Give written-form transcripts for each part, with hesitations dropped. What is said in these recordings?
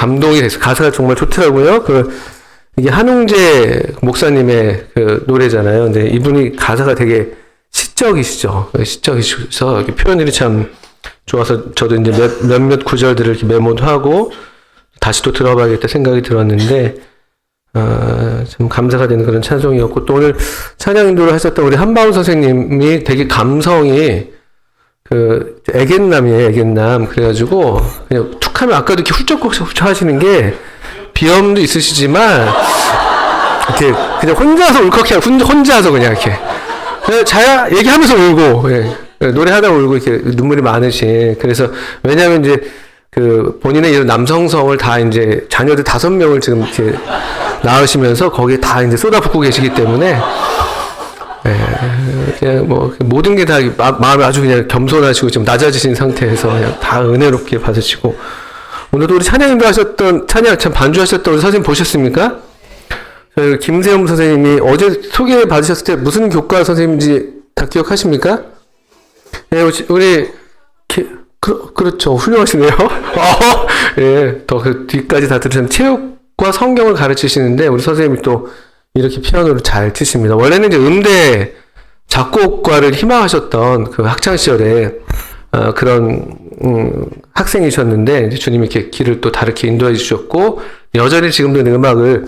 감동이 됐어요. 가사가 정말 좋더라고요. 이게 한웅재 목사님의 그 노래잖아요. 근데 이분이 가사가 되게 시적이시죠. 시적이셔서 이렇게 표현들이 참 좋아서 저도 이제 몇몇 구절들을 이렇게 메모도 하고 다시 또 들어봐야겠다 생각이 들었는데, 참 감사가 되는 그런 찬송이었고, 또 오늘 찬양 인도를 하셨던 우리 한바운 선생님이 되게 감성이 애견남이에요, 애견남. 그래가지고, 그냥 툭 하면 아까도 이렇게 훌쩍훌쩍 하시는 게, 비염도 있으시지만, 이렇게, 그냥 혼자서 울컥해, 혼자서 그냥 이렇게. 자야, 얘기하면서 울고, 예. 노래하다 울고, 이렇게 눈물이 많으신. 그래서, 왜냐면 이제, 본인의 이런 남성성을 다 이제, 자녀들 5명을 지금 이렇게 낳으시면서, 거기에 다 이제 쏟아붓고 계시기 때문에, 그냥 모든 게 다 마음이 아주 그냥 겸손하시고 좀 낮아지신 상태에서 그냥 다 은혜롭게 받으시고, 오늘도 우리 찬양인도 하셨던, 찬양 참 반주하셨던 우리 선생님 보셨습니까? 저희 김세영 선생님이 어제 소개 받으셨을 때 무슨 교과 선생님인지 다 기억하십니까? 네, 우리, 그렇죠. 훌륭하시네요. 예, 더 뒤까지 다 들으시면 체육과 성경을 가르치시는데, 우리 선생님이 또 이렇게 피아노를 잘 치십니다. 원래는 이제 음대 작곡과를 희망하셨던 그 학창시절에, 그런, 학생이셨는데, 이제 주님이 이렇게 길을 또 다르게 인도해 주셨고, 여전히 지금도 음악을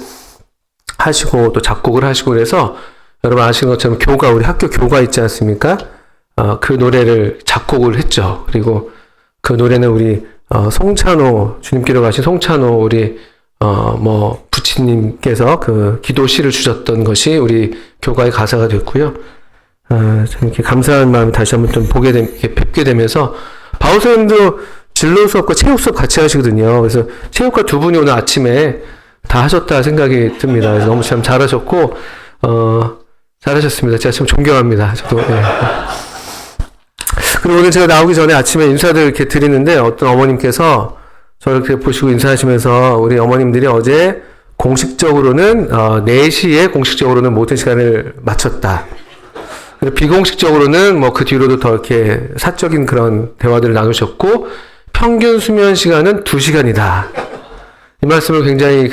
하시고, 또 작곡을 하시고, 그래서, 여러분 아시는 것처럼 우리 학교 교가 있지 않습니까? 그 노래를 작곡을 했죠. 그리고 그 노래는 우리, 송찬호, 주님께로 가신 송찬호, 우리, 부치님께서 그 기도시를 주셨던 것이 우리 교가의 가사가 됐고요. 참 이렇게 감사한 마음이 다시 한번 좀 이렇게 뵙게 되면서, 바울 선생님도 진로 수업과 체육 수업 같이 하시거든요. 그래서 체육과 두 분이 오늘 아침에 다 하셨다 생각이 듭니다. 그래서 너무 참 잘하셨고, 잘하셨습니다. 제가 참 존경합니다. 저도, 예. 그리고 오늘 제가 나오기 전에 아침에 인사들 이렇게 드리는데, 어떤 어머님께서 저를 이렇게 보시고 인사하시면서, 우리 어머님들이 어제 공식적으로는, 4시에 공식적으로는 모든 시간을 마쳤다. 비공식적으로는 그 뒤로도 더 이렇게 사적인 그런 대화들을 나누셨고, 평균 수면 시간은 2시간이다. 이 말씀을 굉장히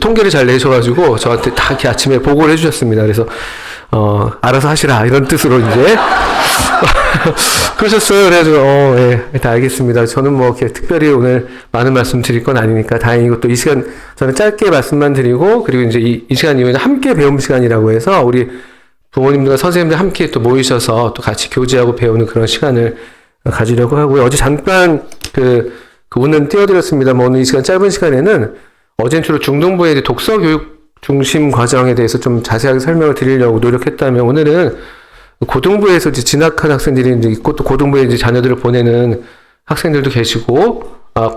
통계를 잘 내셔가지고 저한테 다 이렇게 아침에 보고를 해주셨습니다. 그래서, 알아서 하시라. 이런 뜻으로 이제. 그러셨어요. 그래가지고, 예, 다 알겠습니다. 저는 이렇게 특별히 오늘 많은 말씀 드릴 건 아니니까 다행이고, 또 이 시간 저는 짧게 말씀만 드리고, 그리고 이제 이 시간 이후에는 함께 배움 시간이라고 해서 우리 부모님들과 선생님들 함께 또 모이셔서 또 같이 교제하고 배우는 그런 시간을 가지려고 하고요. 어제 잠깐 오늘 띄워드렸습니다. 오늘 이 시간 짧은 시간에는 어제는 주로 중등부의 독서 교육 중심 과정에 대해서 좀 자세하게 설명을 드리려고 노력했다면, 오늘은 고등부에서 이제 진학한 학생들이 이제 있고, 또 고등부에 이제 자녀들을 보내는 학생들도 계시고,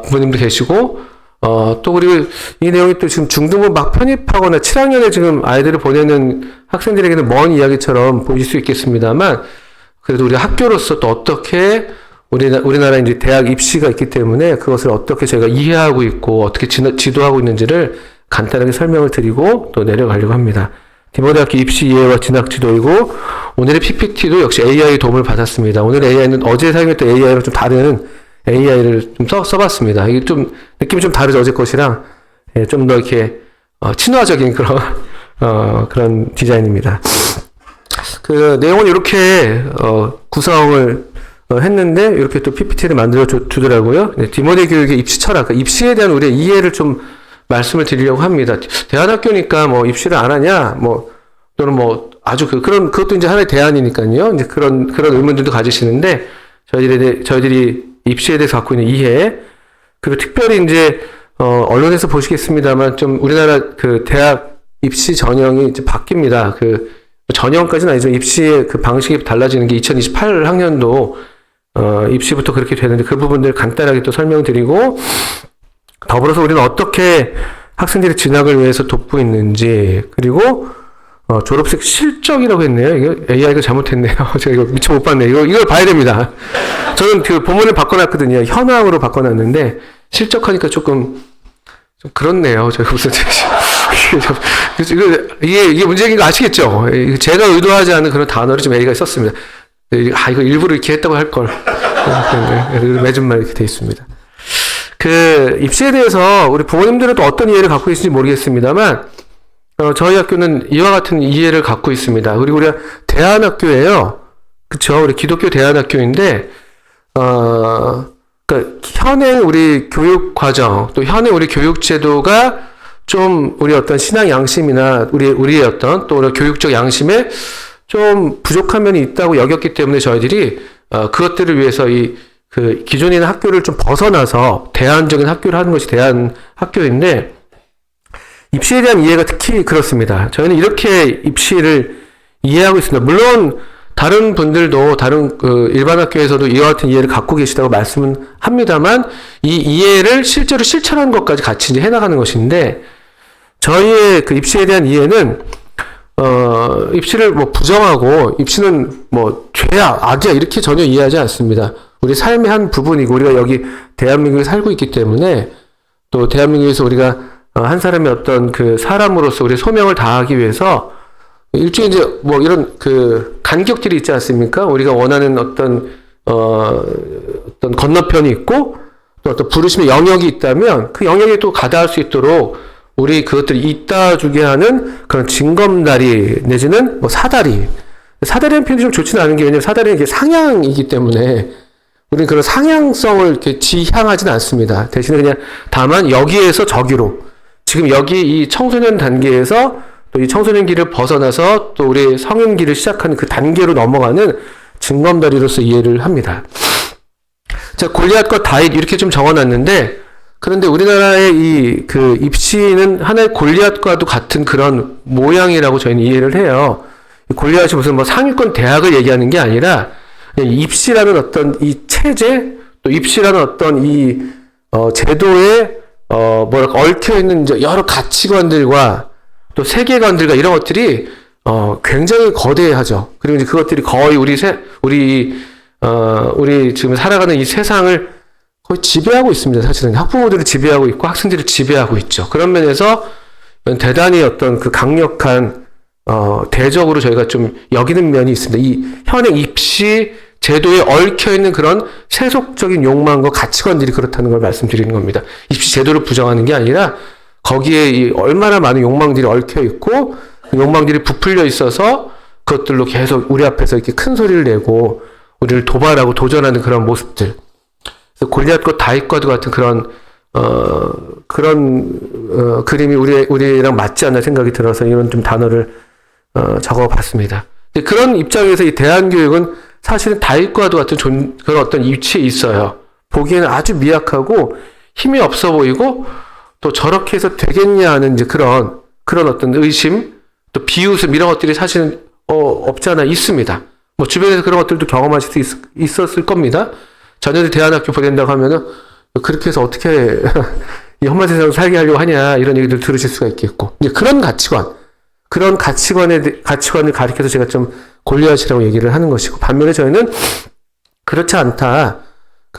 부모님도 계시고, 또 그리고 이 내용이 또 지금 중등부 막 편입하거나 7학년에 지금 아이들을 보내는 학생들에게는 먼 이야기처럼 보일 수 있겠습니다만, 그래도 우리 학교로서 또 어떻게 우리나라 이제 대학 입시가 있기 때문에 그것을 어떻게 저희가 이해하고 있고 어떻게 지도하고 있는지를 간단하게 설명을 드리고 또 내려가려고 합니다. 디모대학교 입시 이해와 진학 지도이고, 오늘의 PPT도 역시 AI 도움을 받았습니다. 오늘 AI는 어제 사용했던 AI랑 좀 다른 AI를 좀 써봤습니다. 이게 좀 느낌이 좀 다르죠, 어제 것이랑. 예, 좀 더 이렇게 친화적인 그런 디자인입니다. 내용은 이렇게 구성을 했는데, 이렇게 또 PPT를 만들어 주더라고요. 디모데 교육의 입시 철학, 입시에 대한 우리의 이해를 좀 말씀을 드리려고 합니다. 대안학교니까 입시를 안 하냐, 또는 아주 그것도 이제 하나의 대안이니까요. 이제 그런 의문들도 가지시는데, 저희들이 입시에 대해서 갖고 있는 이해, 그리고 특별히 이제, 언론에서 보시겠습니다만, 좀 우리나라 대학 입시 전형이 이제 바뀝니다. 전형까지는 아니죠. 입시의 방식이 달라지는 게 2028학년도, 입시부터 그렇게 되는데, 그 부분들 간단하게 또 설명드리고, 더불어서 우리는 어떻게 학생들의 진학을 위해서 돕고 있는지, 그리고, 졸업식 실적이라고 했네요. 이거 AI가 잘못했네요. 제가 이거 미처 못 봤네요. 이걸 봐야 됩니다. 저는 본문을 바꿔놨거든요. 현황으로 바꿔놨는데, 실적하니까 좀 그렇네요. 제가 무슨, 이게 문제인 거 아시겠죠? 제가 의도하지 않은 그런 단어를 좀 AI가 썼습니다. 이거 일부러 이렇게 했다고 할걸. 매준말 이렇게 돼 있습니다. 그 입시에 대해서 우리 부모님들은 또 어떤 이해를 갖고 계신지 모르겠습니다만, 저희 학교는 이와 같은 이해를 갖고 있습니다. 그리고 우리가 대안학교예요. 그쵸? 우리 기독교 대안학교인데, 그러니까 현행 우리 교육 과정, 또 현행 우리 교육 제도가 좀 우리 어떤 신앙 양심이나 우리의 어떤 또 우리 교육적 양심에 좀 부족한 면이 있다고 여겼기 때문에 저희들이 그것들을 위해서 그 기존에 있는 학교를 좀 벗어나서 대안적인 학교를 하는 것이 대안 학교인데, 입시에 대한 이해가 특히 그렇습니다. 저희는 이렇게 입시를 이해하고 있습니다. 물론 다른 분들도 다른 일반 학교에서도 이와 같은 이해를 갖고 계시다고 말씀은 합니다만, 이 이해를 실제로 실천하는 것까지 같이 이제 해나가는 것인데, 저희의 그 입시에 대한 이해는 입시를 뭐 부정하고 입시는 뭐 죄야 악이야 이렇게 전혀 이해하지 않습니다. 우리 삶의 한 부분이고, 우리가 여기 대한민국에 살고 있기 때문에, 또 대한민국에서 우리가 한 사람의 어떤 그 사람으로서 우리 소명을 다하기 위해서 일종의 이제 뭐 이런 그 간격들이 있지 않습니까? 우리가 원하는 어떤 건너편이 있고, 또 어떤 부르심의 영역이 있다면 그 영역에 또 가다할 수 있도록 우리 그것들이 잇따주게 하는 그런 징검다리 내지는 뭐 사다리라는 표현이 좀 좋지는 않은 게, 왜냐면 사다리는 이게 상향이기 때문에 우리는 그런 상향성을 이렇게 지향하지는 않습니다. 대신에 그냥 다만 여기에서 저기로, 지금 여기 이 청소년 단계에서 또 이 청소년기를 벗어나서 또 우리 성인기를 시작하는 그 단계로 넘어가는 징검다리로서 이해를 합니다. 자, 골리앗과 다윗 이렇게 좀 적어놨는데, 그런데 우리나라의 그 입시는 하나의 골리앗과도 같은 그런 모양이라고 저희는 이해를 해요. 골리앗이 무슨 뭐 상위권 대학을 얘기하는 게 아니라, 입시라는 어떤 이 체제, 또 입시라는 어떤 이 제도에 뭐랄까 얽혀 있는 이제 여러 가치관들과 또 세계관들과 이런 것들이 굉장히 거대하죠. 그리고 이제 그것들이 거의 우리 지금 살아가는 이 세상을 거의 지배하고 있습니다. 사실은 학부모들을 지배하고 있고 학생들을 지배하고 있죠. 그런 면에서 대단히 어떤 그 강력한 대적으로 저희가 좀 여기는 면이 있습니다. 이 현행 입시 제도에 얽혀 있는 그런 세속적인 욕망과 가치관들이 그렇다는 걸 말씀드리는 겁니다. 입시 제도를 부정하는 게 아니라 거기에 얼마나 많은 욕망들이 얽혀 있고, 그 욕망들이 부풀려 있어서 그것들로 계속 우리 앞에서 이렇게 큰 소리를 내고 우리를 도발하고 도전하는 그런 모습들. 그래서 골리앗과 다윗과도 같은 그런 그림이 우리랑 맞지 않나 생각이 들어서 이런 좀 단어를 적어봤습니다. 그런 입장에서 이 대한교육은 사실은 다윗과도 같은 그런 어떤 위치에 있어요. 보기에는 아주 미약하고 힘이 없어 보이고, 또 저렇게 해서 되겠냐 하는 이제 그런 어떤 의심, 또 비웃음 이런 것들이 사실은 없지 않아 있습니다. 뭐 주변에서 그런 것들도 경험하실 수 있었을 겁니다. 자녀들 대안학교 보낸다고 하면은 그렇게 해서 어떻게 이 험한 세상을 살게 하려고 하냐 이런 얘기들 들으실 수가 있겠고, 이제 그런 가치관을 가리켜서 제가 좀 골리앗이라고 얘기를 하는 것이고, 반면에 저희는 그렇지 않다.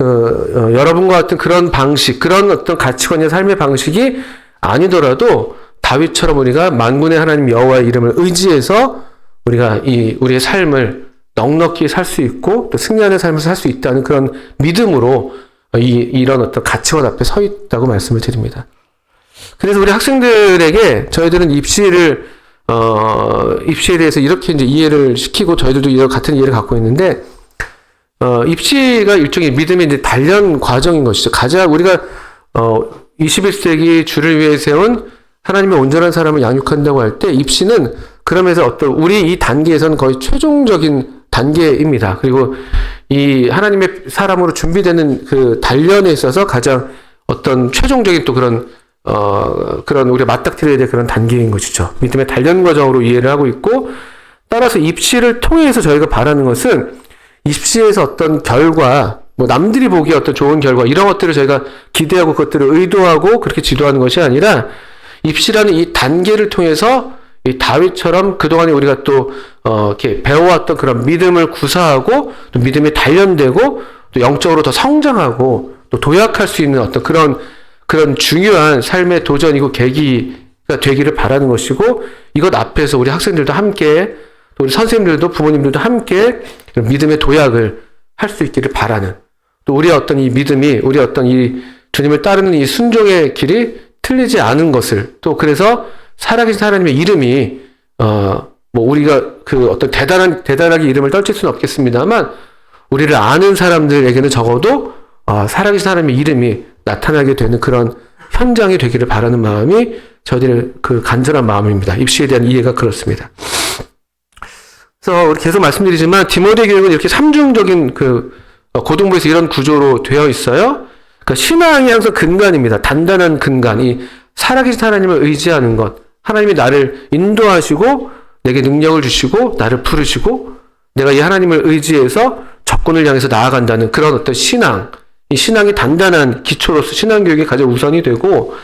여러분과 같은 그런 방식, 그런 어떤 가치관의 삶의 방식이 아니더라도 다윗처럼 우리가 만군의 하나님 여호와의 이름을 의지해서 우리가 우리의 삶을 넉넉히 살 수 있고 또 승리하는 삶을 살 수 있다는 그런 믿음으로 이런 어떤 가치관 앞에 서 있다고 말씀을 드립니다. 그래서 우리 학생들에게 저희들은 입시에 대해서 이렇게 이제 이해를 시키고, 저희들도 이런 같은 이해를 갖고 있는데, 입시가 일종의 믿음의 이제 단련 과정인 것이죠. 가장 우리가 21세기 주를 위해 세운 하나님의 온전한 사람을 양육한다고 할 때, 입시는 그러면서 어떤 우리 이 단계에서는 거의 최종적인 단계입니다. 그리고 이 하나님의 사람으로 준비되는 그 단련에 있어서 가장 어떤 최종적인 또 그런 우리가 맞닥뜨려야 될 그런 단계인 것이죠. 믿음의 단련 과정으로 이해를 하고 있고, 따라서 입시를 통해서 저희가 바라는 것은 입시에서 어떤 결과, 뭐 남들이 보기에 어떤 좋은 결과 이런 것들을 저희가 기대하고 그것들을 의도하고 그렇게 지도하는 것이 아니라, 입시라는 이 단계를 통해서 이 다윗처럼 그동안에 우리가 또 이렇게 배워왔던 그런 믿음을 구사하고 또 믿음이 단련되고 또 영적으로 더 성장하고 또 도약할 수 있는 어떤 그런 중요한 삶의 도전이고 계기가 되기를 바라는 것이고, 이것 앞에서 우리 학생들도 함께, 또 우리 선생님들도 부모님들도 함께 믿음의 도약을 할 수 있기를 바라는, 또 우리의 어떤 이 믿음이, 우리의 어떤 이 주님을 따르는 이 순종의 길이 틀리지 않은 것을, 또 그래서 살아계신 하나님의 이름이 우리가 그 어떤 대단하게 이름을 떨칠 수는 없겠습니다만, 우리를 아는 사람들에게는 적어도 살아계신 하나님의 이름이 나타나게 되는 그런 현장이 되기를 바라는 마음이 저희들의 그 간절한 마음입니다. 입시에 대한 이해가 그렇습니다. 그래서 우리 계속 말씀드리지만 디모데 교육은 이렇게 삼중적인 그 고등부에서 이런 구조로 되어 있어요. 그러니까 신앙이 항상 근간입니다. 단단한 근간, 이 살아계신 하나님을 의지하는 것, 하나님이 나를 인도하시고 내게 능력을 주시고 나를 부르시고 내가 이 하나님을 의지해서 적군을 향해서 나아간다는 그런 어떤 신앙, 이 신앙이 단단한 기초로서 신앙교육이 가장 우선이 되고,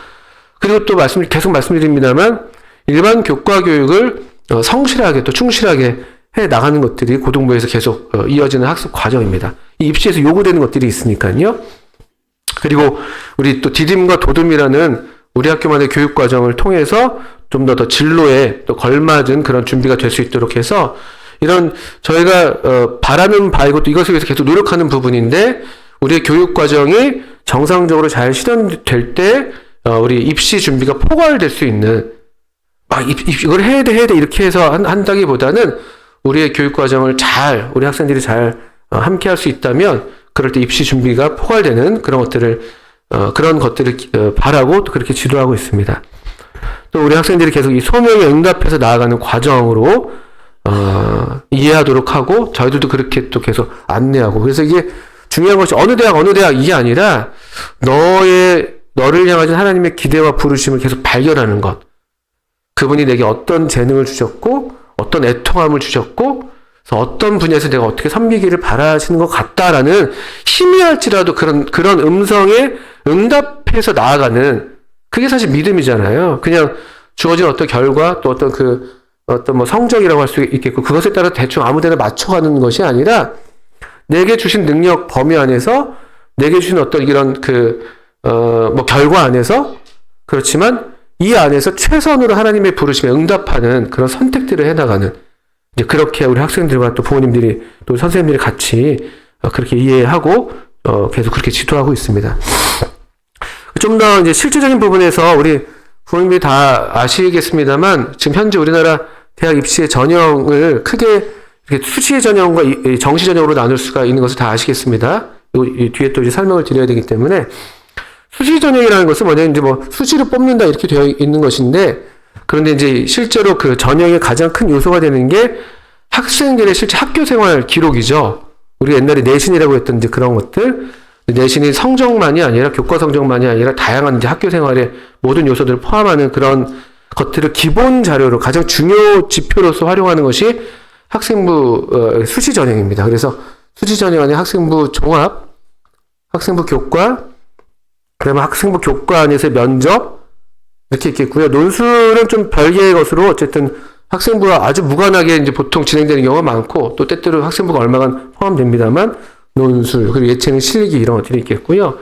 그리고 또 계속 말씀드립니다만 일반 교과 교육을 성실하게 또 충실하게 해 나가는 것들이 고등부에서 계속 이어지는 학습 과정입니다. 이 입시에서 요구되는 것들이 있으니까요. 그리고 우리 또 디딤과 도듬이라는 우리 학교만의 교육 과정을 통해서 좀 더 진로에 또 걸맞은 그런 준비가 될 수 있도록 해서 이런 저희가 바라는 바이고 또 이것을 위해서 계속 노력하는 부분인데, 우리의 교육 과정이 정상적으로 잘 실현될 때 우리 입시 준비가 포괄될 수 있는, 이걸 해야 돼 이렇게 해서 한다기보다는 우리의 교육 과정을 우리 학생들이 잘 함께 할 수 있다면 그럴 때 입시 준비가 포괄되는 그런 것들을 바라고 또 그렇게 지도하고 있습니다. 또 우리 학생들이 계속 이 소명에 응답해서 나아가는 과정으로 이해하도록 하고 저희들도 그렇게 또 계속 안내하고, 그래서 이게 중요한 것이 어느 대학 이게 아니라 너를 향하신 하나님의 기대와 부르심을 계속 발견하는 것. 그분이 내게 어떤 재능을 주셨고 어떤 애통함을 주셨고 그래서 어떤 분야에서 내가 어떻게 섬기기를 바라시는 것 같다라는 희미할지라도 그런 음성에 응답해서 나아가는, 그게 사실 믿음이잖아요. 그냥 주어진 어떤 결과 또 어떤 뭐 성적이라고 할 수 있겠고 그것에 따라 대충 아무데나 맞춰가는 것이 아니라 내게 주신 능력 범위 안에서 내게 주신 어떤 이런 결과 안에서, 그렇지만 이 안에서 최선으로 하나님의 부르심에 응답하는 그런 선택들을 해나가는, 이제 그렇게 우리 학생들과 또 부모님들이 또 선생님들이 같이 그렇게 이해하고 계속 그렇게 지도하고 있습니다. 좀 더 이제 실질적인 부분에서 우리 부모님들이 다 아시겠습니다만 지금 현재 우리나라 대학 입시의 전형을 크게 이렇게 수시 전형과 정시 전형으로 나눌 수가 있는 것을 다 아시겠습니다. 이 뒤에 또 이제 설명을 드려야 되기 때문에, 수시 전형이라는 것은 뭐냐면 이제 수시를 뽑는다 이렇게 되어 있는 것인데, 그런데 이제 실제로 그 전형의 가장 큰 요소가 되는 게 학생들의 실제 학교 생활 기록이죠. 우리가 옛날에 내신이라고 했던 이제 그런 것들, 내신이 성적만이 아니라 교과 성적만이 아니라 다양한 이제 학교 생활의 모든 요소들을 포함하는 그런 것들을 기본 자료로 가장 중요 지표로서 활용하는 것이 학생부 수시 전형입니다. 그래서 수시 전형 안에 학생부 종합, 학생부 교과, 그다음에 학생부 교과 안에서의 면접 이렇게 있겠고요. 논술은 좀 별개의 것으로 어쨌든 학생부와 아주 무관하게 이제 보통 진행되는 경우가 많고, 또 때때로 학생부가 얼마간 포함됩니다만 논술 그리고 예체능 실기 이런 것들이 있겠고요.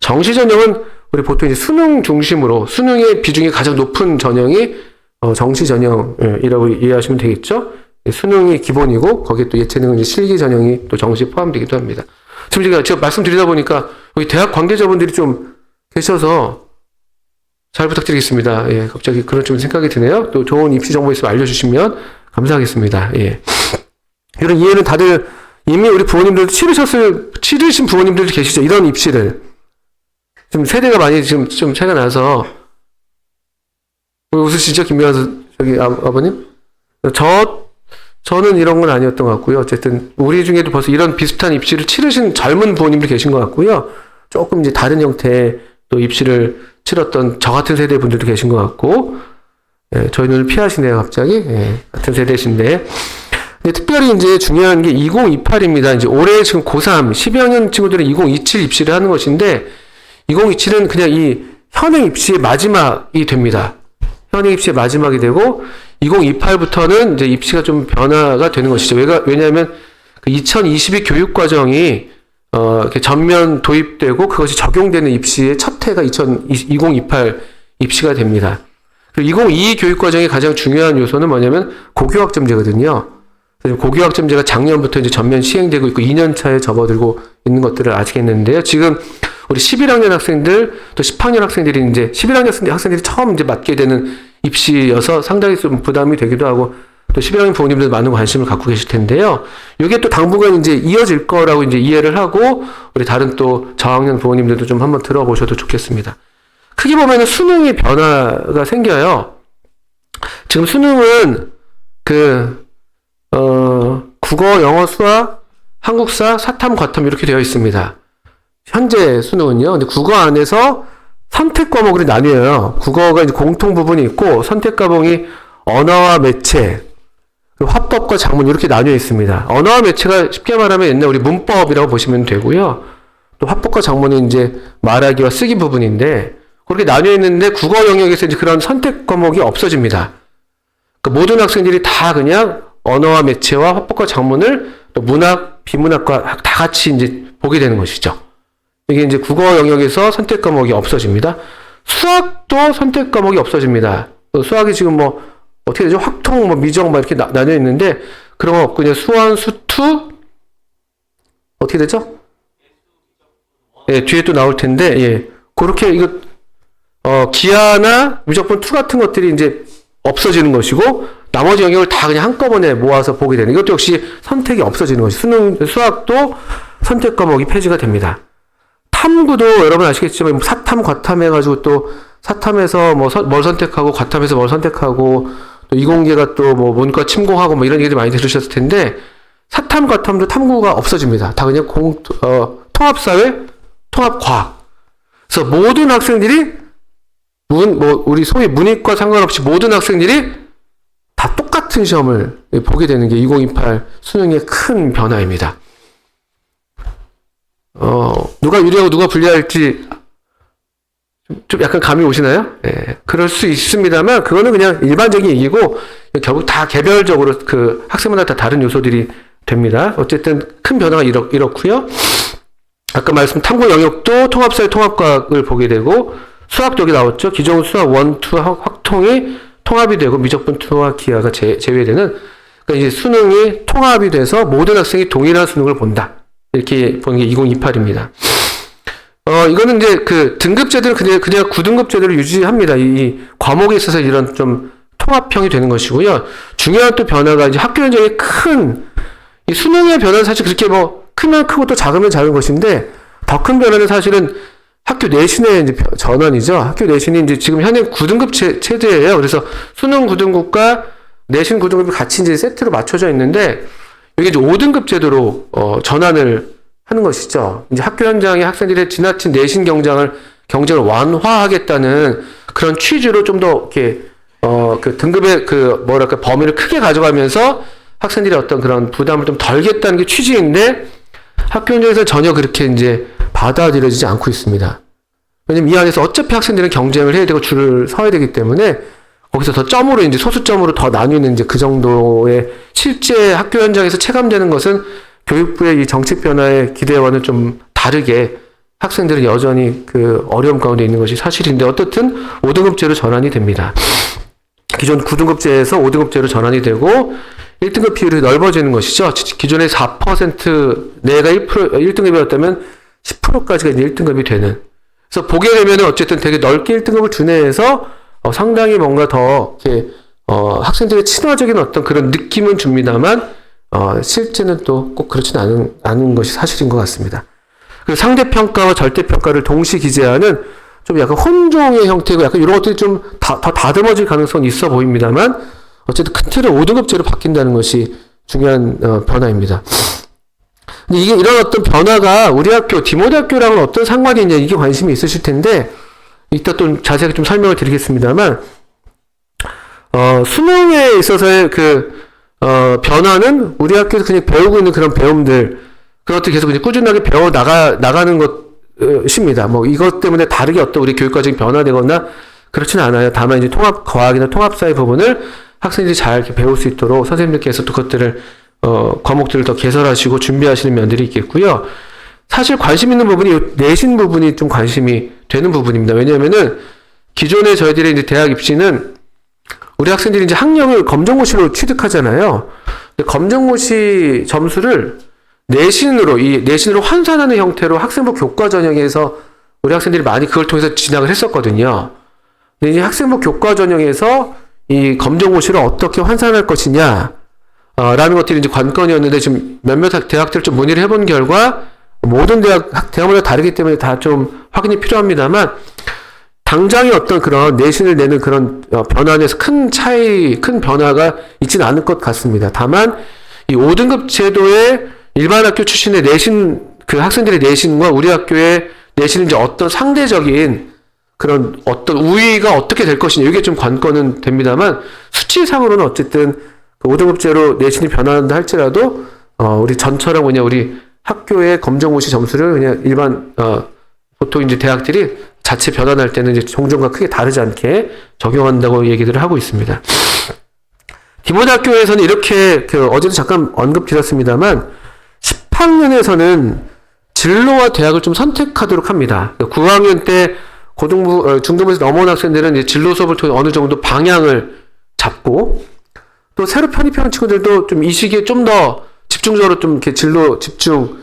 정시 전형은 우리 보통 이제 수능 중심으로 수능의 비중이 가장 높은 전형이 정시 전형이라고 이해하시면 되겠죠. 수능이 기본이고 거기에 또 예체능은 이제 실기 전형이 또 정시에 포함되기도 합니다. 지금 제가 말씀드리다 보니까 여기 대학 관계자분들이 좀 계셔서 잘 부탁드리겠습니다. 예, 갑자기 그런 좀 생각이 드네요. 또 좋은 입시 정보 있으면 알려주시면 감사하겠습니다. 예. 이런 이해는 다들 이미 우리 부모님들도 치르신 부모님들도 계시죠. 이런 입시를. 지금 세대가 많이 지금 좀 차이가 나서. 웃으시죠? 김미환 아버님? 저는 이런 건 아니었던 것 같고요. 어쨌든 우리 중에도 벌써 이런 비슷한 입시를 치르신 젊은 부모님들 계신 것 같고요. 조금 이제 다른 형태의 또 입시를 치렀던 저 같은 세대 분들도 계신 것 같고, 예, 저희 눈을 피하시네요, 갑자기. 예, 같은 세대신데. 근데 특별히 이제 중요한 게 2028입니다. 이제 올해 지금 고3, 10학년 친구들은 2027 입시를 하는 것인데, 2027은 그냥 이 현행 입시의 마지막이 됩니다. 현행 입시의 마지막이 되고, 2028부터는 이제 입시가 좀 변화가 되는 것이죠. 왜냐하면 그 2022 교육과정이 이렇게 전면 도입되고 그것이 적용되는 입시의 첫 해가 2028 입시가 됩니다. 그리고 2022 교육과정의 가장 중요한 요소는 뭐냐면 고교학점제거든요. 고교학점제가 작년부터 이제 전면 시행되고 있고 2년 차에 접어들고 있는 것들을 아시겠는데요. 지금 우리 11학년 학생들, 또 10학년 학생들이 이제 11학년 학생들이 처음 이제 맡게 되는 입시여서 상당히 좀 부담이 되기도 하고 또 11학년 부모님들 많은 관심을 갖고 계실 텐데요. 이게 또 당분간 이제 이어질 거라고 이제 이해를 하고 우리 다른 또 저학년 부모님들도 좀 한번 들어보셔도 좋겠습니다. 크게 보면은 수능의 변화가 생겨요. 지금 수능은 국어, 영어, 수학, 한국사, 사탐, 과탐 이렇게 되어 있습니다. 현재 수능은요. 근데 국어 안에서 선택 과목으로 나뉘어요. 국어가 이제 공통 부분이 있고 선택 과목이 언어와 매체, 그리고 화법과 작문 이렇게 나뉘어 있습니다. 언어와 매체가 쉽게 말하면 옛날 우리 문법이라고 보시면 되고요. 또 화법과 작문은 이제 말하기와 쓰기 부분인데 그렇게 나뉘어 있는데 국어 영역에서 이제 그런 선택 과목이 없어집니다. 그러니까 모든 학생들이 다 그냥 언어와 매체와 화법과 작문을 또 문학, 비문학과 다 같이 이제 보게 되는 것이죠. 이게 이제 국어 영역에서 선택 과목이 없어집니다. 수학도 선택 과목이 없어집니다. 수학이 지금 뭐 어떻게 되죠? 확통, 뭐 미정, 막 이렇게 나뉘어 있는데 그런 거 없고 그냥 수원, 수투 어떻게 되죠? 예, 뒤에 또 나올 텐데 예, 그렇게 이거 기하나 미적분 투 같은 것들이 이제 없어지는 것이고 나머지 영역을 다 그냥 한꺼번에 모아서 보게 되는 이것도 역시 선택이 없어지는 것이 수학도 선택 과목이 폐지가 됩니다. 탐구도 여러분 아시겠지만 사탐, 과탐 해가지고 또 사탐에서 뭘 선택하고 과탐에서 뭘 선택하고 또 이공계가 또 뭐 문과 침공하고 뭐 이런 얘기들 많이 들으셨을 텐데 사탐, 과탐도 탐구가 없어집니다. 다 그냥 통합사회, 통합과학. 그래서 모든 학생들이 우리 소위 문이과 상관없이 모든 학생들이 다 똑같은 시험을 보게 되는 게 2028 수능의 큰 변화입니다. 누가 유리하고 누가 불리할지 좀 약간 감이 오시나요? 예, 그럴 수 있습니다만 그거는 그냥 일반적인 얘기고 결국 다 개별적으로 그 학생마다 다 다른 요소들이 됩니다. 어쨌든 큰 변화가 이렇고요. 아까 말씀 탐구 영역도 통합사회 통합과학을 보게 되고 수학도 여기 나왔죠. 기존 수학 1, 2 확통이 통합이 되고 미적분 2와 기하가 제외되는 그러니까 이제 수능이 통합이 돼서 모든 학생이 동일한 수능을 본다. 이렇게 보는 게 2028입니다. 이거는 이제 그 등급제도를 그냥 9등급 제도를 유지합니다. 이 과목에 있어서 이런 좀 통합형이 되는 것이고요. 중요한 또 변화가 이제 학교 현장에 이 수능의 변화는 사실 그렇게 뭐 크면 크고 또 작으면 작은 것인데 더 큰 변화는 사실은 학교 내신의 이제 전환이죠. 학교 내신이 이제 지금 현행 9등급 체제예요. 그래서 수능 9등급과 내신 9등급이 같이 이제 세트로 맞춰져 있는데 이게 이제 5등급 제도로 전환을 하는 것이죠. 이제 학교 현장의 학생들의 지나친 내신 경쟁을 완화하겠다는 그런 취지로 좀 더 이렇게 그 등급의 범위를 크게 가져가면서 학생들의 어떤 그런 부담을 좀 덜겠다는 게 취지인데 학교 현장에서 전혀 그렇게 이제 받아들여지지 않고 있습니다. 왜냐면 이 안에서 어차피 학생들은 경쟁을 해야 되고 줄을 서야 되기 때문에 거기서 더 점으로 이제 소수점으로 더 나뉘는 이제 그 정도의 실제 학교 현장에서 체감되는 것은 교육부의 이 정책 변화의 기대와는 좀 다르게 학생들은 여전히 그 어려움 가운데 있는 것이 사실인데 어떻든 5등급제로 전환이 됩니다. 기존 9등급제에서 5등급제로 전환이 되고 1등급 비율이 넓어지는 것이죠. 기존의 4% 내가 1등급이었다면 10%까지가 이제 1등급이 되는. 그래서 보게 되면은 어쨌든 되게 넓게 1등급을 두뇌해서 상당히 뭔가 더 이렇게 학생들의 친화적인 어떤 그런 느낌은 줍니다만 실제는 또 꼭 그렇지는 않은 것이 사실인 것 같습니다. 그리고 상대평가와 절대평가를 동시 기재하는 좀 약간 혼종의 형태고 약간 이런 것들이 좀 더 다듬어질 가능성이 있어 보입니다만 어쨌든 큰 틀은 5등급제로 바뀐다는 것이 중요한 변화입니다. 근데 이게 이런 어떤 변화가 우리 학교, 디모데학교랑은 어떤 상관이 있냐 이게 관심이 있으실 텐데 이따 또 자세하게 좀 설명을 드리겠습니다만 수능에 있어서의 변화는 우리 학교에서 그냥 배우고 있는 그런 배움들 그것도 계속 그냥 꾸준하게 배워 나가는 것입니다. 뭐 이것 때문에 다르게 어떤 우리 교육과정이 변화되거나 그렇지는 않아요. 다만 이제 통합과학이나 통합사회 부분을 학생들이 잘 이렇게 배울 수 있도록 선생님들께서 또 그것들을 과목들을 더 개설하시고 준비하시는 면들이 있겠고요. 사실 관심 있는 부분이 내신 부분이 좀 관심이 되는 부분입니다. 왜냐하면은 기존에 저희들의 이제 대학 입시는 우리 학생들이 이제 학력을 검정고시로 취득하잖아요. 검정고시 점수를 내신으로 환산하는 형태로 학생부 교과 전형에서 우리 학생들이 많이 그걸 통해서 진학을 했었거든요. 근데 이제 학생부 교과 전형에서 이 검정고시를 어떻게 환산할 것이냐, 라는 것들이 이제 관건이었는데 지금 몇몇 대학들 좀 문의를 해본 결과 모든 대학마다 다르기 때문에 다 좀 확인이 필요합니다만 당장의 어떤 그런 내신을 내는 그런 변환에서 큰 변화가 있지는 않을 것 같습니다. 다만 이 5등급 제도의 일반 학교 출신의 내신, 그 학생들의 내신과 우리 학교의 내신은 이제 어떤 상대적인 그런 어떤 우위가 어떻게 될 것이냐, 이게 좀 관건은 됩니다만 수치상으로는 어쨌든 그 5등급제로 내신이 변화한다 할지라도 우리 전처럼 그냥 우리 학교의 검정고시 점수를 그냥 일반 보통 이제 대학들이 자체 변환할 때는 이제 종전과 크게 다르지 않게 적용한다고 얘기들을 하고 있습니다. 기본학교에서는 이렇게 어제도 잠깐 언급드렸습니다만 10학년에서는 진로와 대학을 좀 선택하도록 합니다. 9학년 때 중등부에서 넘어온 학생들은 이제 진로 수업을 통해 어느 정도 방향을 잡고 또 새로 편입한 친구들도 좀 이 시기에 좀 더 집중적으로 좀 이렇게 진로 집중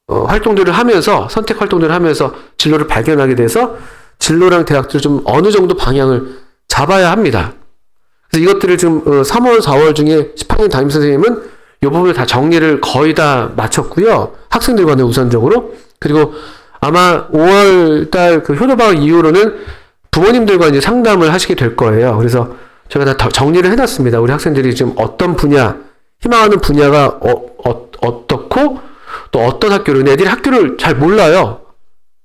활동들을 하면서 선택 활동들을 하면서 진로를 발견하게 돼서 진로랑 대학들을 좀 어느 정도 방향을 잡아야 합니다. 그래서 이것들을 지금 3월, 4월 중에 10학년 담임 선생님은 이 부분을 다 정리를 거의 다 마쳤고요. 학생들과는 우선적으로. 그리고 아마 5월달 그 효도방학 이후로는 부모님들과 이제 상담을 하시게 될 거예요. 그래서 제가 다 정리를 해놨습니다. 우리 학생들이 지금 어떤 분야, 희망하는 분야가 어떻고 또 어떤 학교를, 애들이 학교를 잘 몰라요.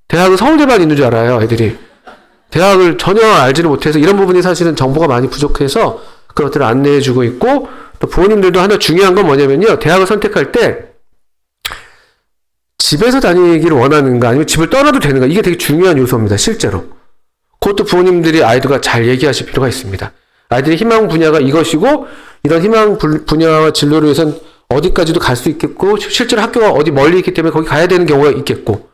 대학은 서울대만 있는 줄 알아요, 애들이. 대학을 전혀 알지를 못해서 이런 부분이 사실은 정보가 많이 부족해서 그것들을 안내해주고 있고, 또 부모님들도 하나 중요한 건 뭐냐면요. 대학을 선택할 때 집에서 다니기를 원하는가 아니면 집을 떠나도 되는가, 이게 되게 중요한 요소입니다, 실제로. 그것도 부모님들이 아이들과 잘 얘기하실 필요가 있습니다. 아이들의 희망 분야가 이것이고 이런 희망 분야와 진로를 위해서는 어디까지도 갈 수 있겠고 실제로 학교가 어디 멀리 있기 때문에 거기 가야 되는 경우가 있겠고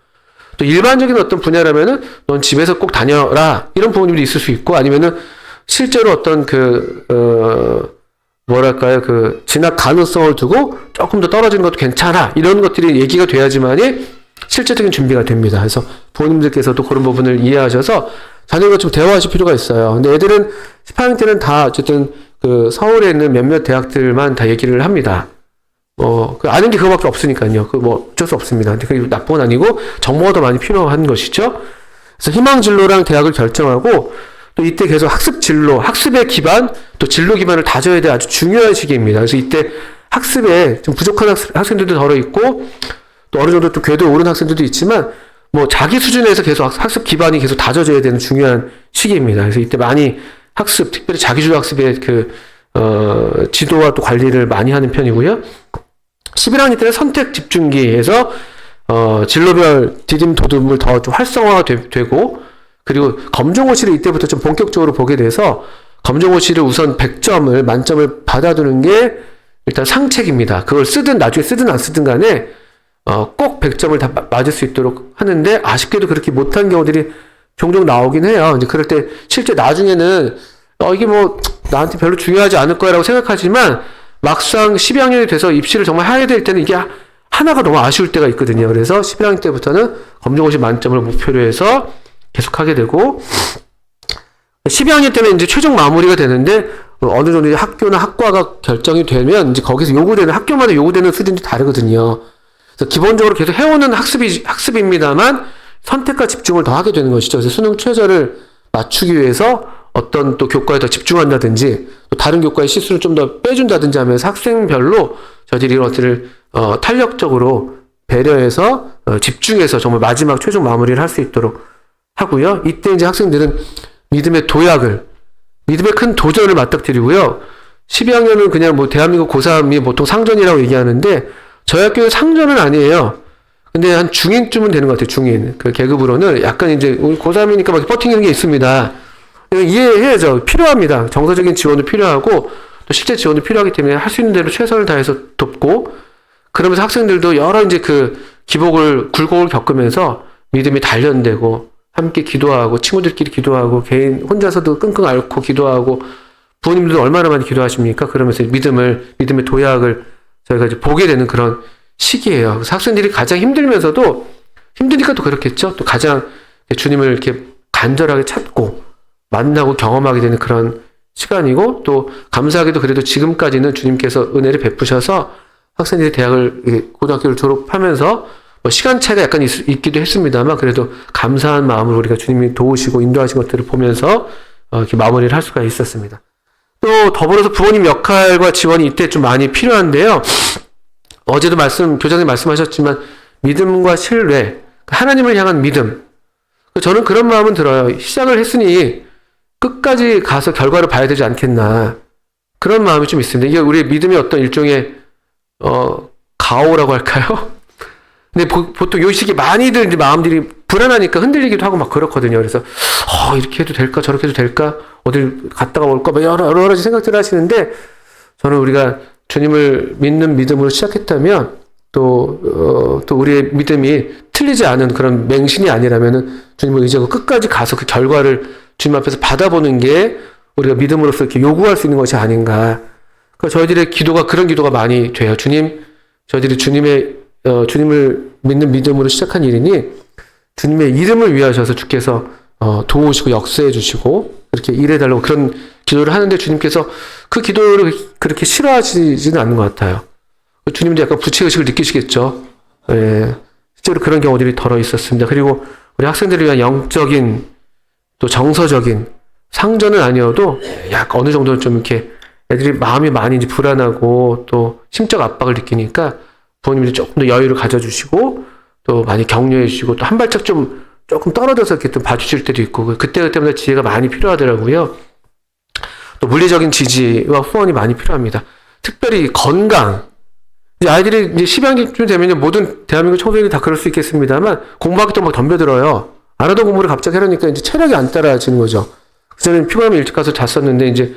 또 일반적인 어떤 분야라면은 넌 집에서 꼭 다녀라 이런 부모님도 있을 수 있고 아니면은 실제로 어떤 진학 가능성을 두고 조금 더 떨어지는 것도 괜찮아 이런 것들이 얘기가 돼야지만이 실제적인 준비가 됩니다. 그래서 부모님들께서도 그런 부분을 이해하셔서 자녀가 좀 대화하실 필요가 있어요. 근데 애들은 10학년 때는 다 어쨌든 그 서울에 있는 몇몇 대학들만 다 얘기를 합니다. 아는 게 그거밖에 없으니까요. 어쩔 수 없습니다. 근데 그게 나쁜 건 아니고 정보가 더 많이 필요한 것이죠. 그래서 희망 진로랑 대학을 결정하고 또 이때 계속 학습 진로, 학습의 기반, 또 진로 기반을 다져야 될 아주 중요한 시기입니다. 그래서 이때 학습에 좀 부족한 학생들도 덜어 있고 또 어느 정도 또 궤도에 오른 학생들도 있지만 자기 수준에서 계속 학습 기반이 계속 다져져야 되는 중요한 시기입니다. 그래서 이때 많이 학습, 특별히 자기주도 학습의 지도와 또 관리를 많이 하는 편이고요. 11학년 때는 선택 집중기에서, 진로별 디딤 도둠을 더 좀 활성화가 되고, 그리고 검정고시를 이때부터 좀 본격적으로 보게 돼서, 검정고시를 우선 100점을, 만점을 받아두는 게 일단 상책입니다. 그걸 나중에 쓰든 안 쓰든 간에, 꼭 100점을 다 맞을 수 있도록 하는데 아쉽게도 그렇게 못한 경우들이 종종 나오긴 해요. 이제 그럴 때 실제 나중에는 이게 나한테 별로 중요하지 않을 거라고 생각하지만 막상 12학년이 돼서 입시를 정말 하게 될 때는 이게 하나가 너무 아쉬울 때가 있거든요. 그래서 11학년 때부터는 검정고시 만점을 목표로 해서 계속 하게 되고 12학년 때는 이제 최종 마무리가 되는데 어느 정도 학교나 학과가 결정이 되면 이제 거기서 학교마다 요구되는 수준이 다르거든요. 그래서 기본적으로 계속 해오는 학습입니다만 선택과 집중을 더 하게 되는 것이죠. 그래서 수능 최저를 맞추기 위해서 어떤 또 교과에 더 집중한다든지 또 다른 교과의 실수를 좀 더 빼준다든지 하면서 학생별로 저희들이 이런 것들을 탄력적으로 배려해서 집중해서 정말 마지막 최종 마무리를 할 수 있도록 하고요. 이때 이제 학생들은 믿음의 큰 도전을 맞닥뜨리고요. 12학년은 그냥 대한민국 고3이 보통 상전이라고 얘기하는데 저희 학교는 상전은 아니에요. 근데 한 중인쯤은 되는 것 같아요. 중인. 그 계급으로는 약간 이제 우리 고3이니까 막 버티는 게 있습니다. 이해해야죠. 필요합니다. 정서적인 지원도 필요하고 또 실제 지원도 필요하기 때문에 할 수 있는 대로 최선을 다해서 돕고 그러면서 학생들도 여러 이제 굴곡을 겪으면서 믿음이 단련되고 함께 기도하고 친구들끼리 기도하고 개인 혼자서도 끙끙 앓고 기도하고 부모님들도 얼마나 많이 기도하십니까? 그러면서 믿음의 도약을 저희가 이제 보게 되는 그런 시기예요. 그래서 학생들이 가장 힘들면서도 힘드니까 또 그렇겠죠. 또 가장 주님을 이렇게 간절하게 찾고 만나고 경험하게 되는 그런 시간이고, 또 감사하게도 그래도 지금까지는 주님께서 은혜를 베푸셔서 학생들이 대학을, 고등학교를 졸업하면서 뭐 시간 차이가 약간 있기도 했습니다만, 그래도 감사한 마음으로 우리가 주님이 도우시고 인도하신 것들을 보면서 이렇게 마무리를 할 수가 있었습니다. 또 더불어서 부모님 역할과 지원이 이때 좀 많이 필요한데요. 어제도 교장님 말씀하셨지만 믿음과 신뢰, 하나님을 향한 믿음. 저는 그런 마음은 들어요. 시작을 했으니 끝까지 가서 결과를 봐야 되지 않겠나. 그런 마음이 좀 있습니다. 이게 우리의 믿음의 어떤 일종의 가오라고 할까요? 근데 보통 요 시기에 많이들 이제 마음들이 불안하니까 흔들리기도 하고 막 그렇거든요. 그래서 이렇게 해도 될까 저렇게 해도 될까 어딜 갔다가 올까 막 여러 가지 생각들을 하시는데, 저는 우리가 주님을 믿는 믿음으로 시작했다면 또 우리의 믿음이 틀리지 않은 그런 맹신이 아니라면은 주님을 의지하고 끝까지 가서 그 결과를 주님 앞에서 받아보는 게 우리가 믿음으로서 이렇게 요구할 수 있는 것이 아닌가. 그러니까 저희들의 기도가 그런 기도가 많이 돼요. 주님, 저희들이 주님을 믿는 믿음으로 시작한 일이니 주님의 이름을 위하셔서 주께서 도우시고 역사해 주시고 그렇게 일해달라고 그런 기도를 하는데, 주님께서 그 기도를 그렇게 싫어하시지는 않는 것 같아요. 주님도 약간 부채의식을 느끼시겠죠. 예, 실제로 그런 경우들이 덜어 있었습니다. 그리고 우리 학생들을 위한 영적인 또 정서적인 상전은 아니어도 약 어느 정도는 좀 이렇게 애들이 마음이 많이 이제 불안하고 또 심적 압박을 느끼니까 부모님들이 조금 더 여유를 가져주시고 또 많이 격려해 주시고 또 한 발짝 조금 떨어져서 이렇게 좀 봐주실 때도 있고, 그때마다 지혜가 많이 필요하더라고요. 또 물리적인 지지와 후원이 많이 필요합니다. 특별히 건강. 이제 아이들이 이제 10학년쯤 되면 모든 대한민국 청소년이 다 그럴 수 있겠습니다만 공부하기 또 막 덤벼들어요. 안 하던 공부를 갑자기 하려니까 이제 체력이 안 따라지는 거죠. 저는 피곤하면 일찍 가서 잤었는데 이제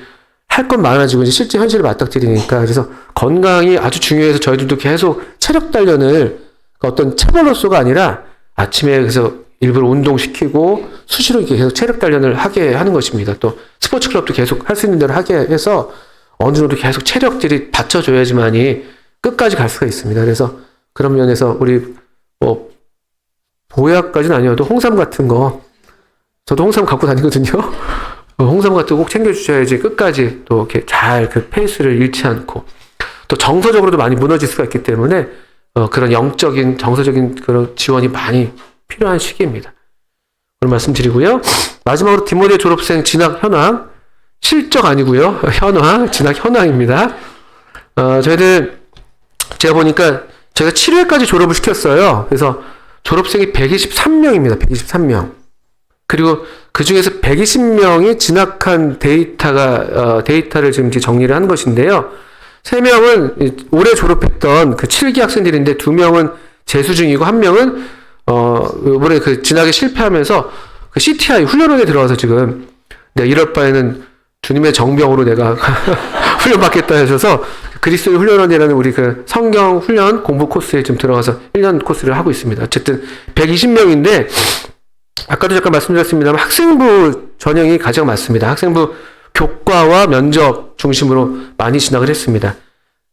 할 건 많아지고 이제 실제 현실을 맞닥뜨리니까, 그래서 건강이 아주 중요해서 저희들도 계속 체력 단련을 어떤 체벌로서가 아니라 아침에 그래서 일부러 운동시키고 수시로 이렇게 계속 체력 단련을 하게 하는 것입니다. 또 스포츠 클럽도 계속 할 수 있는 대로 하게 해서 어느 정도 계속 체력들이 받쳐줘야지만이 끝까지 갈 수가 있습니다. 그래서 그런 면에서 우리 보약까지는 아니어도 홍삼 같은 거, 저도 홍삼 갖고 다니거든요. 홍삼 같은 거 꼭 챙겨주셔야지 끝까지 또 이렇게 잘 그 페이스를 잃지 않고, 또 정서적으로도 많이 무너질 수가 있기 때문에 그런 영적인 정서적인 그런 지원이 많이 필요한 시기입니다. 그런 말씀드리고요. 마지막으로 디모데 졸업생 진학 현황, 실적 아니고요. 현황, 진학 현황입니다. 저희들 제가 보니까 제가 7회까지 졸업을 시켰어요. 그래서 졸업생이 123명입니다. 123명. 그리고 그 중에서 120명이 진학한 데이터를 지금 정리를 한 것인데요. 3명은 올해 졸업했던 그 7기 학생들인데 2명은 재수 중이고 1명은 이번에 그 진학에 실패하면서 그 CTI 훈련원에 들어가서 지금 내가 이럴 바에는 주님의 정병으로 내가 훈련받겠다 하셔서 그리스도의 훈련원이라는 우리 그 성경 훈련 공부 코스에 지금 들어가서 1년 코스를 하고 있습니다. 어쨌든 120명인데 아까도 잠깐 말씀드렸습니다만 학생부 전형이 가장 많습니다. 학생부 교과와 면접 중심으로 많이 진학을 했습니다.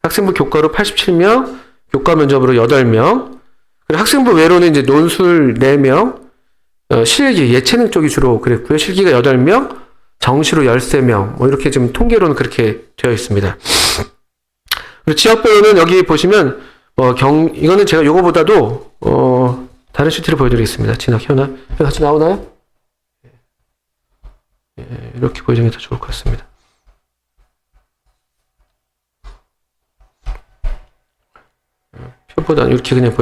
학생부 교과로 87명, 교과 면접으로 8명, 그리고 학생부 외로는 이제 논술 4명, 실기, 예체능 쪽이 주로 그랬고요. 실기가 8명, 정시로 13명, 뭐 이렇게 지금 통계로는 그렇게 되어 있습니다. 그리고 지역별로는 여기 보시면, 이거는 제가 요거보다도, 다른 시트를 보여드리겠습니다. 진학 현황. 같이 나오나요? 예, 이렇게 보여주는 게 더 좋을 것 같습니다. 표보다 이렇게 그냥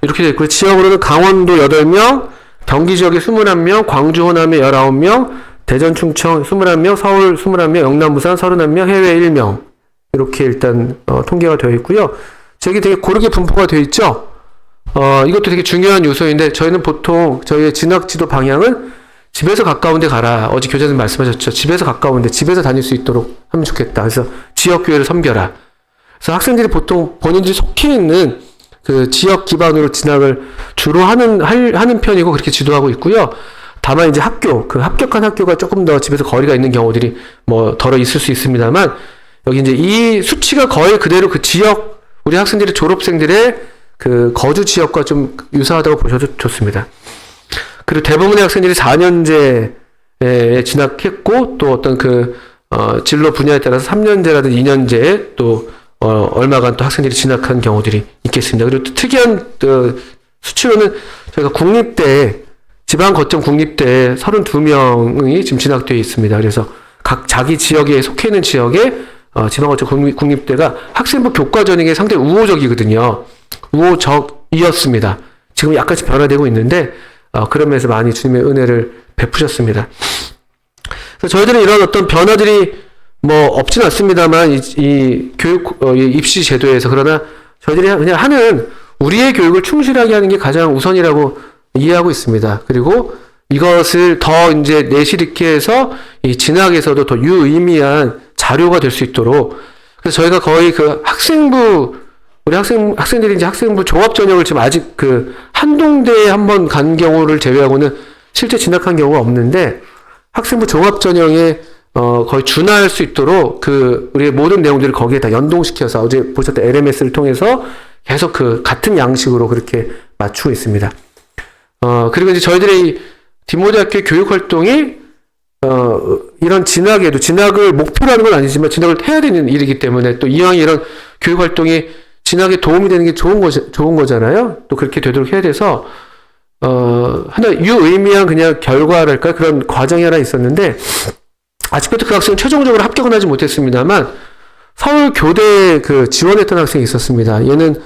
이렇게 되어 있고요. 지역으로는 강원도 8명, 경기 지역에 21명, 광주 호남에 19명, 대전 충청 21명, 서울 21명, 영남 부산 31명, 해외 1명. 이렇게 일단 통계가 되어 있고요. 저기 되게 고르게 분포가 되어 있죠. 이것도 되게 중요한 요소인데, 저희는 보통 저희의 진학 지도 방향은 집에서 가까운 데 가라. 어제 교장님 말씀하셨죠. 집에서 가까운 데, 집에서 다닐 수 있도록 하면 좋겠다. 그래서 지역교회를 섬겨라. 그래서 학생들이 보통 본인들이 속해 있는 그 지역 기반으로 진학을 주로 하는 편이고 그렇게 지도하고 있고요. 다만 이제 그 합격한 학교가 조금 더 집에서 거리가 있는 경우들이 덜어 있을 수 있습니다만, 여기 이제 이 수치가 거의 그대로 그 지역, 우리 학생들의 졸업생들의 그 거주 지역과 좀 유사하다고 보셔도 좋습니다. 그리고 대부분의 학생들이 4년제에 진학했고 또 어떤 진로 분야에 따라서 3년제라든지 2년제에 또 얼마간 또 학생들이 진학한 경우들이 있겠습니다. 그리고 또 특이한 수치로는 저희가 국립대 지방 거점 국립대에 32명이 지금 진학되어 있습니다. 그래서 각 자기 지역에 속해 있는 지역에 지방 거점 국립대가 학생부 교과 전형이 상당히 우호적이거든요. 우호적이었습니다. 지금 약간씩 변화되고 있는데 그런 면에서 많이 주님의 은혜를 베푸셨습니다. 그래서 저희들은 이런 어떤 변화들이 없진 않습니다만 이 교육 입시 제도에서 그러나 저희들이 그냥 하는 우리의 교육을 충실하게 하는 게 가장 우선이라고 이해하고 있습니다. 그리고 이것을 더 이제 내실 있게 해서 이 진학에서도 더 유의미한 자료가 될 수 있도록 그래서 저희가 거의 우리 학생들이 이제 학생부 종합 전형을 지금 아직 한동대에 한번 간 경우를 제외하고는 실제 진학한 경우가 없는데 학생부 종합 전형에 거의 준할 수 있도록 우리의 모든 내용들을 거기에다 연동시켜서 어제 보셨던 LMS를 통해서 계속 같은 양식으로 그렇게 맞추고 있습니다. 그리고 이제 저희들의 디모데학교의 교육 활동이 이런 진학을 목표로 하는 건 아니지만 진학을 해야 되는 일이기 때문에 또 이왕 이런 교육 활동이 진학에 도움이 되는 게 좋은 거잖아요. 또 그렇게 되도록 해야 돼서 하나 유의미한 그냥 결과랄까 그런 과정이 하나 있었는데 아직까지 그 학생은 최종적으로 합격은 하지 못했습니다만 서울 교대에 지원했던 학생이 있었습니다. 얘는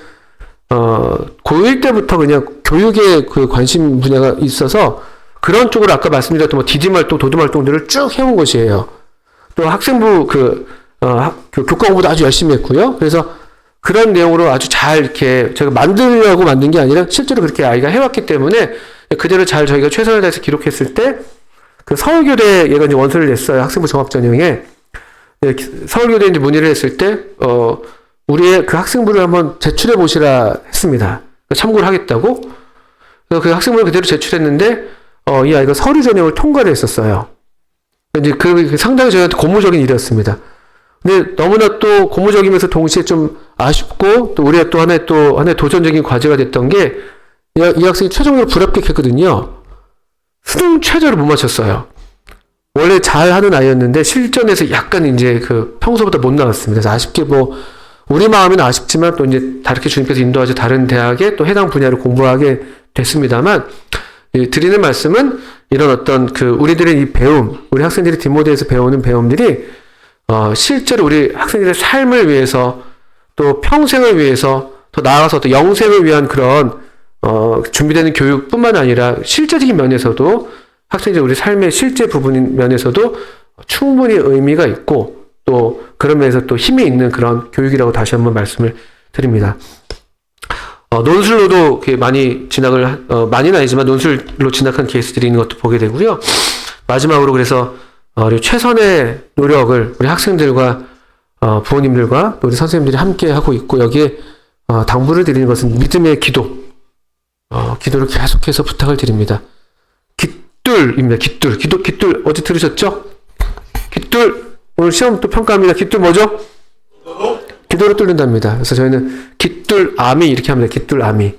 고1 때부터 그냥 교육에 관심 분야가 있어서 그런 쪽으로 아까 말씀드렸던 디딤 활동, 도둠 활동들을 쭉 해온 것이에요. 또 학생부 교과 공부도 아주 열심히 했고요. 그래서 그런 내용으로 아주 잘 이렇게 제가 만들려고 만든 게 아니라 실제로 그렇게 아이가 해왔기 때문에 그대로 잘 저희가 최선을 다해서 기록했을 때 서울교대 얘가 이제 원서를 냈어요. 학생부 종합전형에. 서울교대에 이제 문의를 했을 때 우리의 학생부를 한번 제출해 보시라 했습니다. 참고를 하겠다고. 그래서 그 학생부를 그대로 제출했는데 이 아이가 서류 전형을 통과를 했었어요. 이제 상당히 저희한테 고무적인 일이었습니다. 근데 너무나 또 고무적이면서 동시에 좀 아쉽고 또 우리가 또 하나의 도전적인 과제가 됐던 게 이 학생이 최종적으로 불합격했거든요. 수능 최저를 못 맞췄어요. 원래 잘하는 아이였는데 실전에서 약간 이제 평소보다 못 나왔습니다. 그래서 아쉽게 우리 마음은 아쉽지만 또 이제 다르게 주님께서 인도하셔 다른 대학에 또 해당 분야를 공부하게 됐습니다만 드리는 말씀은 이런 어떤 우리들의 이 배움, 우리 학생들이 디모데에서 배우는 배움들이 실제로 우리 학생들의 삶을 위해서 또 평생을 위해서 더 나아가서 또 영생을 위한 그런 준비되는 교육뿐만 아니라 실제적인 면에서도 학생들이 우리 삶의 실제 부분인 면에서도 충분히 의미가 있고 또 그런 면에서 또 힘이 있는 그런 교육이라고 다시 한번 말씀을 드립니다. 논술로도 많이 진학을 많이는 아니지만 논술로 진학한 케이스들이 있는 것도 보게 되고요. 마지막으로 그래서 우리 최선의 노력을 우리 학생들과 부모님들과 우리 선생님들이 함께 하고 있고 여기에 당부를 드리는 것은 믿음의 기도를 계속해서 부탁을 드립니다. 깃둘입니다. 깃둘 어제 들으셨죠? 깃둘 오늘 시험 또 평가합니다. 깃둘 뭐죠? 기도로 뚫는답니다. 그래서 저희는 깃둘 아미 이렇게 합니다. 깃둘 아미.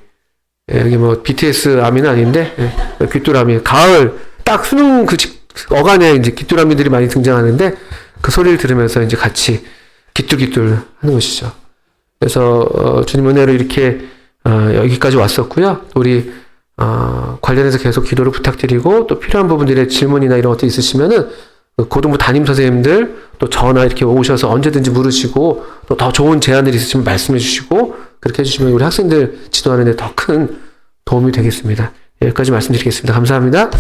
여기 BTS 아미는 아닌데 깃둘 아미. 가을 딱 수능 어간에 이제 깃둘 아미들이 많이 등장하는데 그 소리를 들으면서 이제 같이 깃둘 하는 것이죠. 그래서 주님 은혜로 이렇게 여기까지 왔었고요. 우리 관련해서 계속 기도를 부탁드리고 또 필요한 부분들의 질문이나 이런 것도 있으시면은 고등부 담임 선생님들 또 전화 이렇게 오셔서 언제든지 물으시고 또 더 좋은 제안들이 있으시면 말씀해 주시고 그렇게 해주시면 우리 학생들 지도하는 데 더 큰 도움이 되겠습니다. 여기까지 말씀드리겠습니다. 감사합니다.